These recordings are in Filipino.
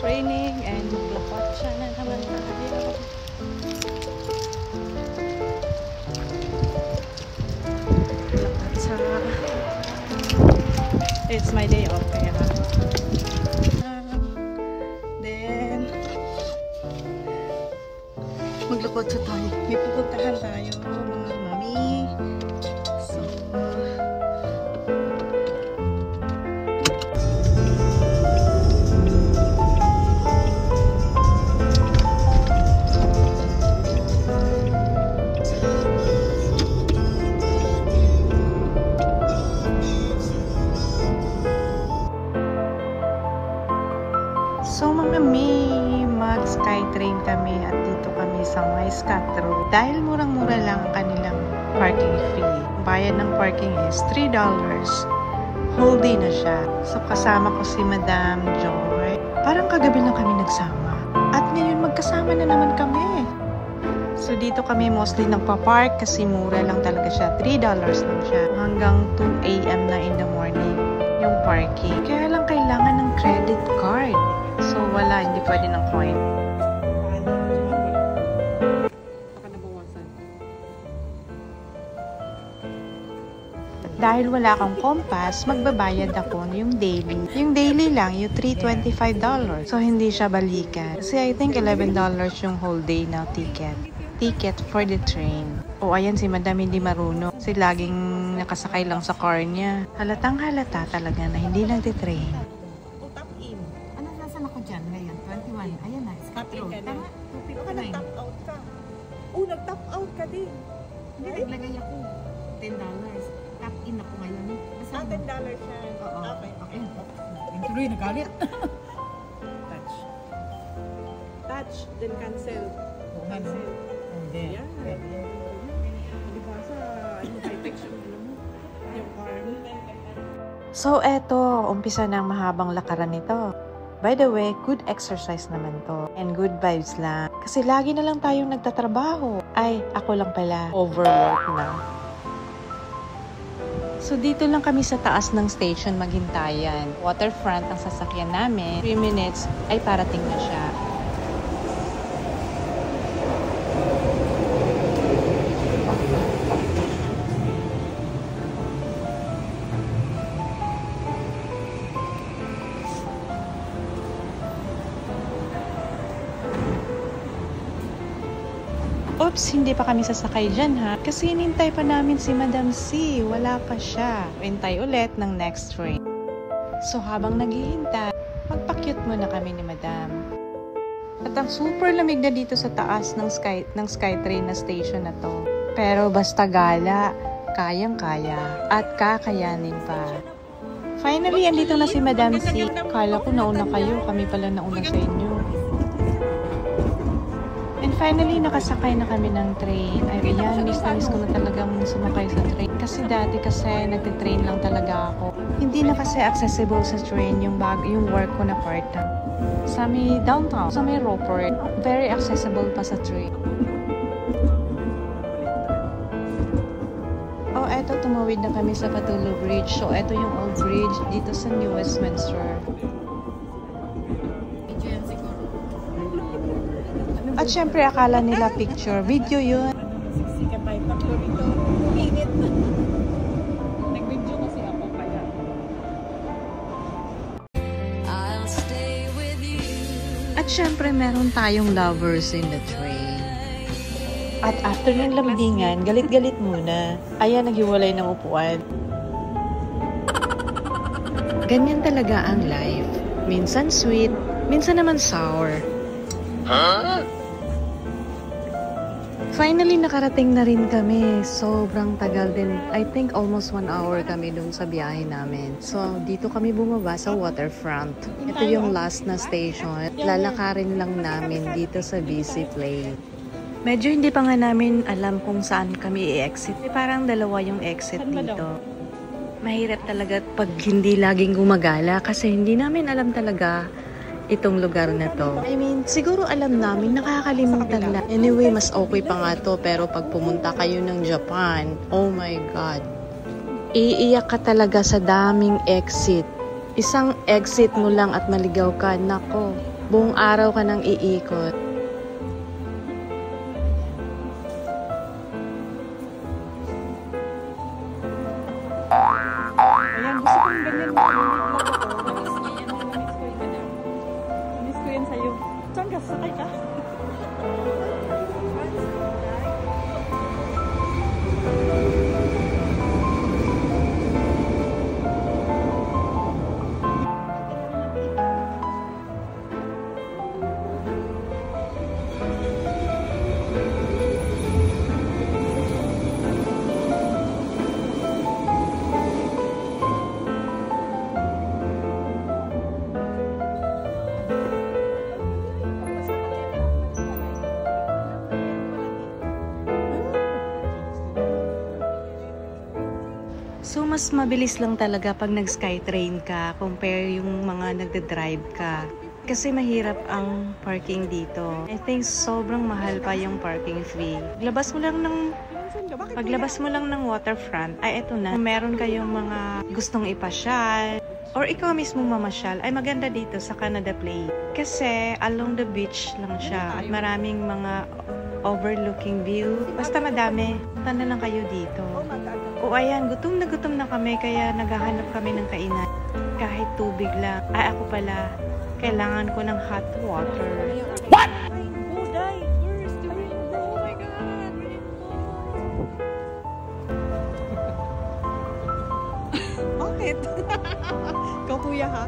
it's raining and maglakotsa na naman tayo. Maglakotsa. It's my day off kaya. Then, maglakotsa tayo. May pupuntahan tayo mga mami. So mga may mag-skytrain kami at dito kami sa may Scotro. Dahil murang-mura lang ang kanilang parking fee. Bayad ng parking is $3. Whole day na siya. So kasama ko si Madam Joy. Parang kagabi lang kami nagsama. At ngayon magkasama na naman kami. So dito kami mostly nagpa-park kasi mura lang talaga siya. $3 lang siya. Hanggang 2 AM na in the morning yung parking. Kaya lang kailangan ng credit card. So wala, hindi pwede ng coin. Dahil wala akong compass, magbabayad ako yung daily. Yung daily lang, yung $325. So hindi siya balikan. Kasi I think $11 yung whole day na ticket. Ticket for the train. O ayan si Madam hindi marunong. Kasi laging nakasakay lang sa car niya. Halatang halata talaga na hindi nagtitrain. Ayan na, stop in ka na. Baka nag-top out ka. Oh, nag-top out ka din. Hindi, naglagay ako. $10. Top in ako ngayon. $10 siya. Oo. Okay. Yung tuloy, nagalit. Touch. Touch, then cancel. Cancel. Hindi. Yan. Di ba sa high-tech siya mo? Yung car. So eto, umpisa na ang mahabang lakaran nito. By the way, good exercise naman to. And good vibes lang. Kasi lagi na lang tayong nagtatrabaho. Ay, ako lang pala. Overwork na. So dito lang kami sa taas ng station maghintayan. Waterfront ang sasakyan namin. 3 minutes ay parating na siya. Oops, hindi pa kami sasakay dyan ha. Kasi hinintay pa namin si Madam C. Wala pa siya. Hintay ulit ng next train. So habang naghihintay, magpa-cute muna kami ni Madam. At ang super lamig na dito sa taas ng Skytrain na station na to. Pero basta gala, kayang-kaya at kakayanin pa. Finally, andito na si Madam C. Kala ko nauna kayo, kami pala nauna sa inyo. And finally, nakasakay na kami ng train. Ay, yan, miss na ko na talagang sumakay sa train. Kasi dati nagtitrain lang talaga ako. Hindi na kasi accessible sa train yung work ko na part-time. Sa may downtown, sa may Roport, very accessible pa sa train. Oh, eto, tumawid na kami sa Patulo Bridge. So, eto yung old bridge dito sa New Westminster. At syempre, akala nila picture. Video yun. Siksikan tayo tatlo rito. Init. Nag-video kasi ako kaya. At syempre, meron tayong lovers in the train. At after ng lambingan, galit-galit muna. Ayan, naghiwalay ng upuan. Ganyan talaga ang life. Minsan sweet, minsan naman sour. Huh? Finally, nakarating na rin kami. Sobrang tagal din. I think almost 1 hour kami dun sa biyahe namin. So, dito kami bumaba sa waterfront. Ito yung last na station. Lalakarin lang namin dito sa BC Play. Medyo hindi pa nga namin alam kung saan kami i-exit. Parang dalawa yung exit dito. Mahirap talaga pag hindi laging gumagala kasi hindi namin alam talaga itong lugar na to. I mean, siguro alam namin, nakakalimutan lang. Anyway, mas okay pa nga to, pero pag pumunta kayo ng Japan, oh my God. Iiyak ka talaga sa daming exit. Isang exit mo lang at maligaw ka, nako, Buong araw ka nang iikot. Ayan, gusto kong ganyan na vlog ako. Miss ko yan sa'yo. Saan ka? Sakay ka? So, mas mabilis lang talaga pag nag-skytrain ka compare yung mga nagda-drive ka. Kasi mahirap ang parking dito. I think sobrang mahal pa yung parking fee. Paglabas mo lang ng waterfront, ay eto na. Kung meron kayong mga gustong ipasyal, or ikaw mismo mamasyal, ay maganda dito sa Canada Place. Kasi along the beach lang siya. At maraming mga overlooking view. Basta madami. Punta na lang kayo dito. O ayan, gutom na kami kaya naghahanap kami ng kainan. Kahit tubig lang. Ay ako pala, kailangan ko ng hot water. What? Rainbow, Day! Where's the rainbow? Oh my God! Rainbow! Bakit? Ikaw kuya ha?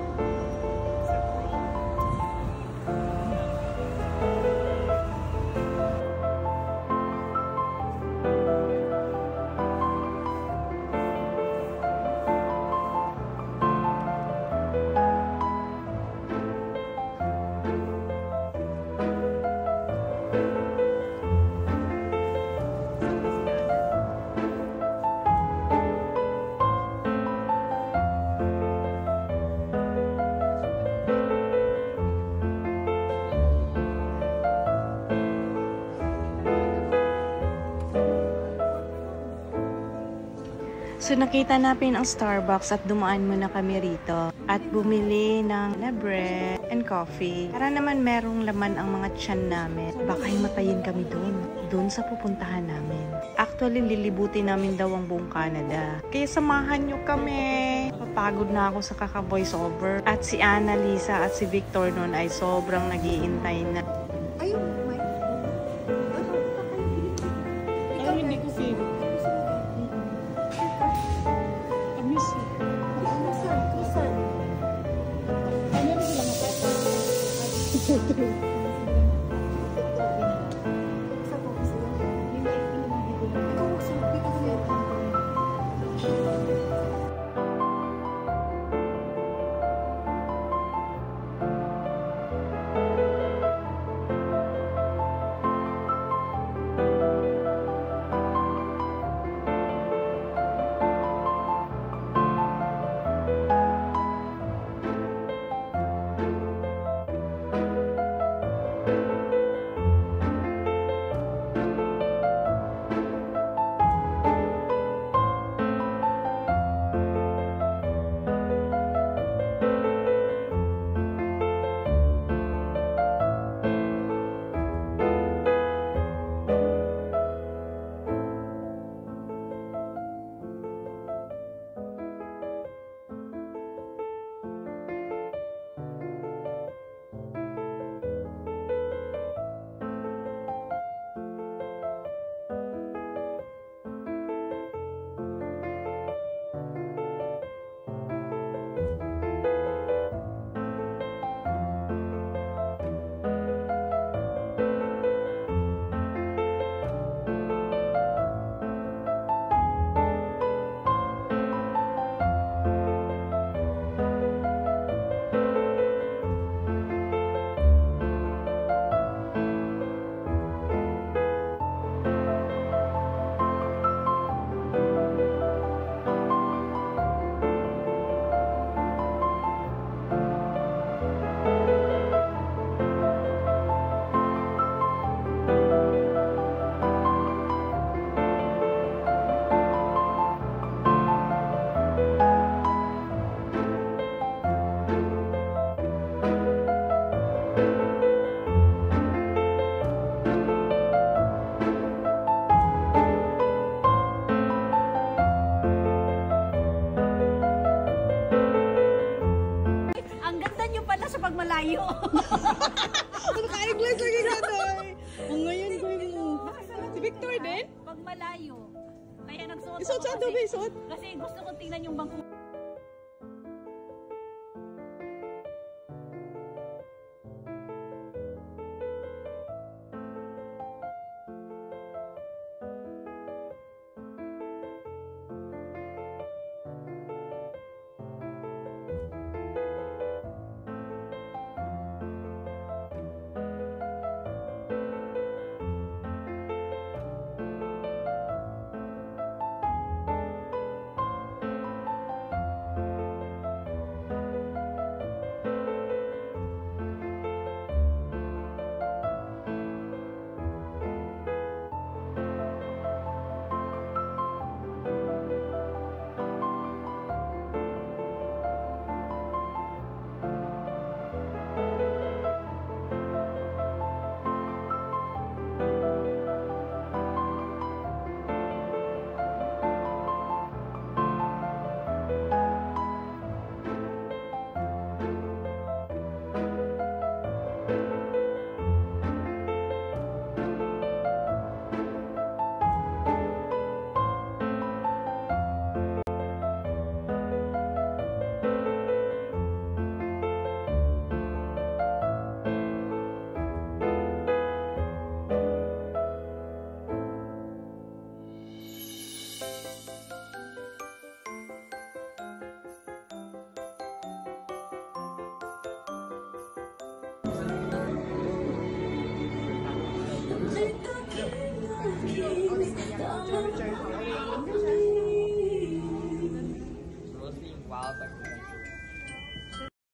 So nakita natin ang Starbucks at dumaan muna kami rito at bumili ng bread and coffee. Para naman merong laman ang mga tiyan namin. Baka himatayin kami doon sa pupuntahan namin. Actually, lilibutin namin daw ang buong Canada. Kaya samahan nyo kami. Papagod na ako sa kaka-voice over. At si Annalisa at si Victor noon ay sobrang nag-iintay na. Ayun, may... Ay, hindi ko feel. naman na sa pagmalayo. Naka-English lagi ka doy. Ang ngayon ko mo. Si Victor din? Pagmalayo. Kaya nagsuot Isuot sa ato, isuot. Kasi gusto ko tingnan yung bangko.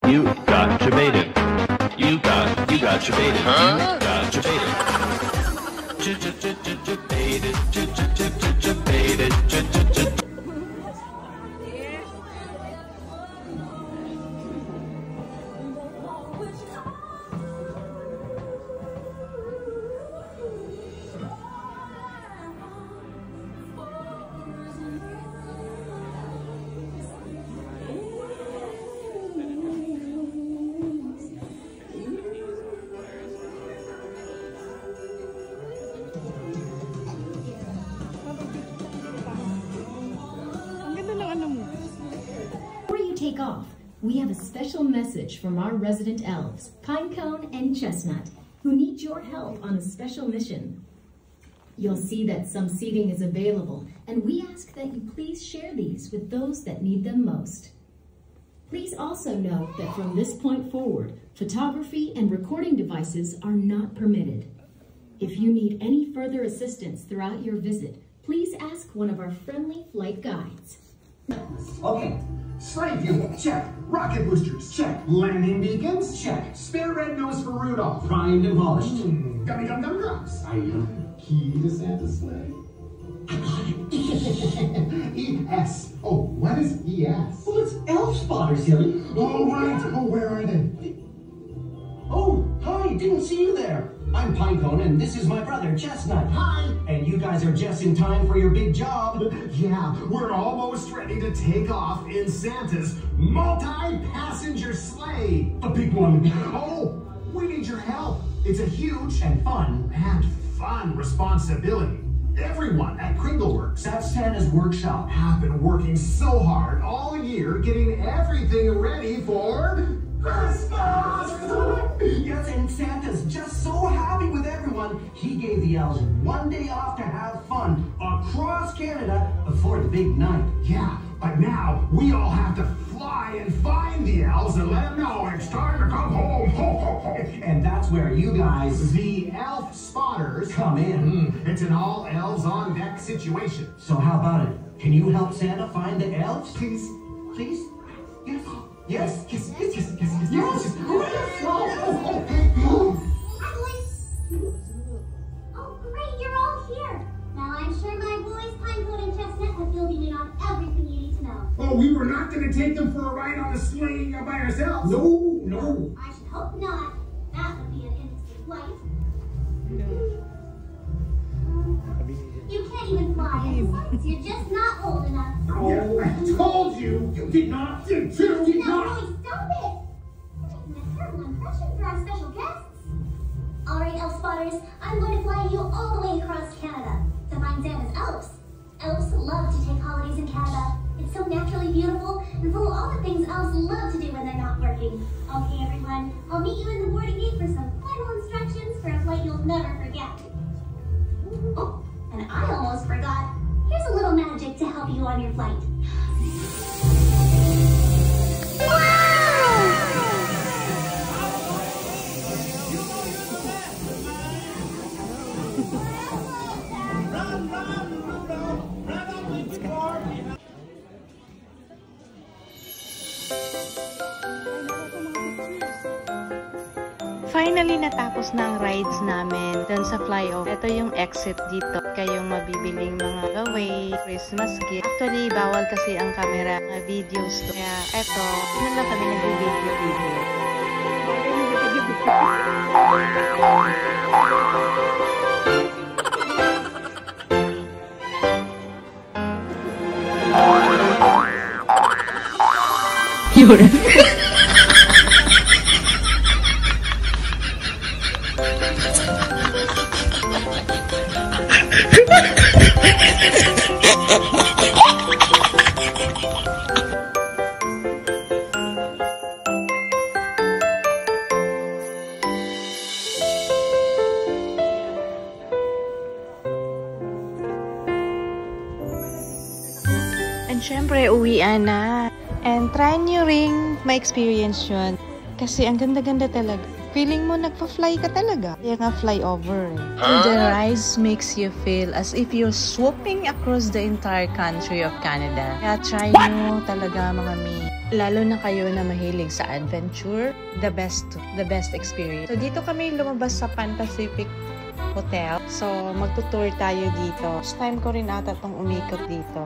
You got your baited. You got your baited. Huh? You got your baited. Baited. Take off, we have a special message from our resident elves, Pinecone and Chestnut, who need your help on a special mission. You'll see that some seating is available, and we ask that you please share these with those that need them most. Please also note that from this point forward, photography and recording devices are not permitted. If you need any further assistance throughout your visit, please ask one of our friendly flight guides. Okay. Slide view, check. Rocket boosters, check. Landing beacons, check. Spare red nose for Rudolph. Primed and polished. Gummy gum gum drops. I am key to Santa's sleigh. I got it. E-S. Oh, what is E-S? Well, it's elf spotter, silly. Oh, right. Oh, where are they? Oh, hi. Didn't see you there. I'm Pinecone, and this is my brother, Chestnut. Hi! And you guys are just in time for your big job. Yeah, we're almost ready to take off in Santa's multi-passenger sleigh. The big one. Oh, we need your help. It's a huge and fun responsibility. Everyone at Kringleworks at Santa's workshop have been working so hard all year getting everything ready for Christmas! Yes, and Santa's just so happy with everyone, he gave the elves one day off to have fun across Canada before the big night. Yeah, but now we all have to fly and find the elves and let them know it's time to come home. Ho, ho, ho. And that's where you guys, the elf spotters, come in. It's an all elves on deck situation. So how about it? Can you help Santa find the elves? Please. Please? Yes. Yes. Yes. Yes. Yes. Yes. Yes. Hi, boys. Oh, great, you're all here. Now, I'm sure my boys, Pinecone and Chestnut, have filled you in on everything you need to know. Oh, we were not going to take them for a ride on the sleigh by ourselves. No. I should hope not. That would be an interesting flight. You can't even fly, and besides, you're just not old enough. Oh, I told you. You did not. No, really, stop it. refreshing for our special guests. Alright, elf spotters, I'm going to fly you all the way across Canada to find Santa's elves. Elves love to take holidays in Canada. It's so naturally beautiful and full of all the things elves love to do when they're not working. Okay, everyone, I'll meet you in the boarding gate for some final instructions for a flight you'll never forget. Oh, and I almost forgot. Here's a little magic to help you on your flight. Finally, natapos na ang rides namin dun sa flyover. Ito yung exit dito. Kayong mabibiling mga giveaway, Christmas gift. Actually, bawal kasi ang camera, mga videos to. Kaya eto, yun lang kami nag-video dito. Yun. And syempre, uwian na. And try nyo ring ma-experience yun. Kasi ang ganda-ganda talaga. Feeling mo nagpa-fly ka talaga. Kaya nga flyover. And the rise makes you feel as if you're swooping across the entire country of Canada. Kaya try nyo talaga mga mi. Lalo na kayo na mahilig sa adventure. The best experience. So dito kami lumabas sa Pan Pacific Hotel. So magtutour tayo dito. First time ko rin ata itong umikot dito.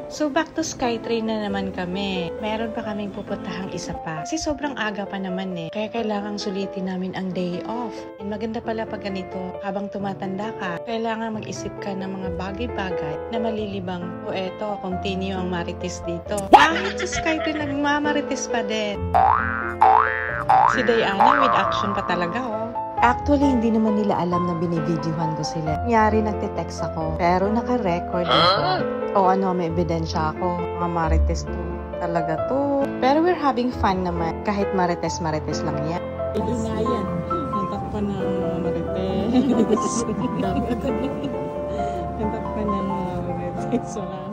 So back to Skytrain na naman kami. Meron pa kaming pupuntahang isa pa. Kasi sobrang aga pa naman eh. Kaya kailangang sulitin namin ang day off. And maganda pala pag ganito, habang tumatanda ka, kailangan mag-isip ka ng mga bagay-bagay na malilibang. O eto, continue ang marites dito. Kahit sa Skytrain, nagmamarites pa din. Si Diana with action pa talaga oh. Actually, hindi naman nila alam na binibidyohan ko sila. Nangyari, nagte-text ako. Pero naka-record ako. O ano, may ebidensya ako. Mga marites to. Talaga to. Pero we're having fun naman. Kahit marites-marites lang yan. Hindi nga yan. Natakpan ng mga marites. Natakpan ng mga marites. Wala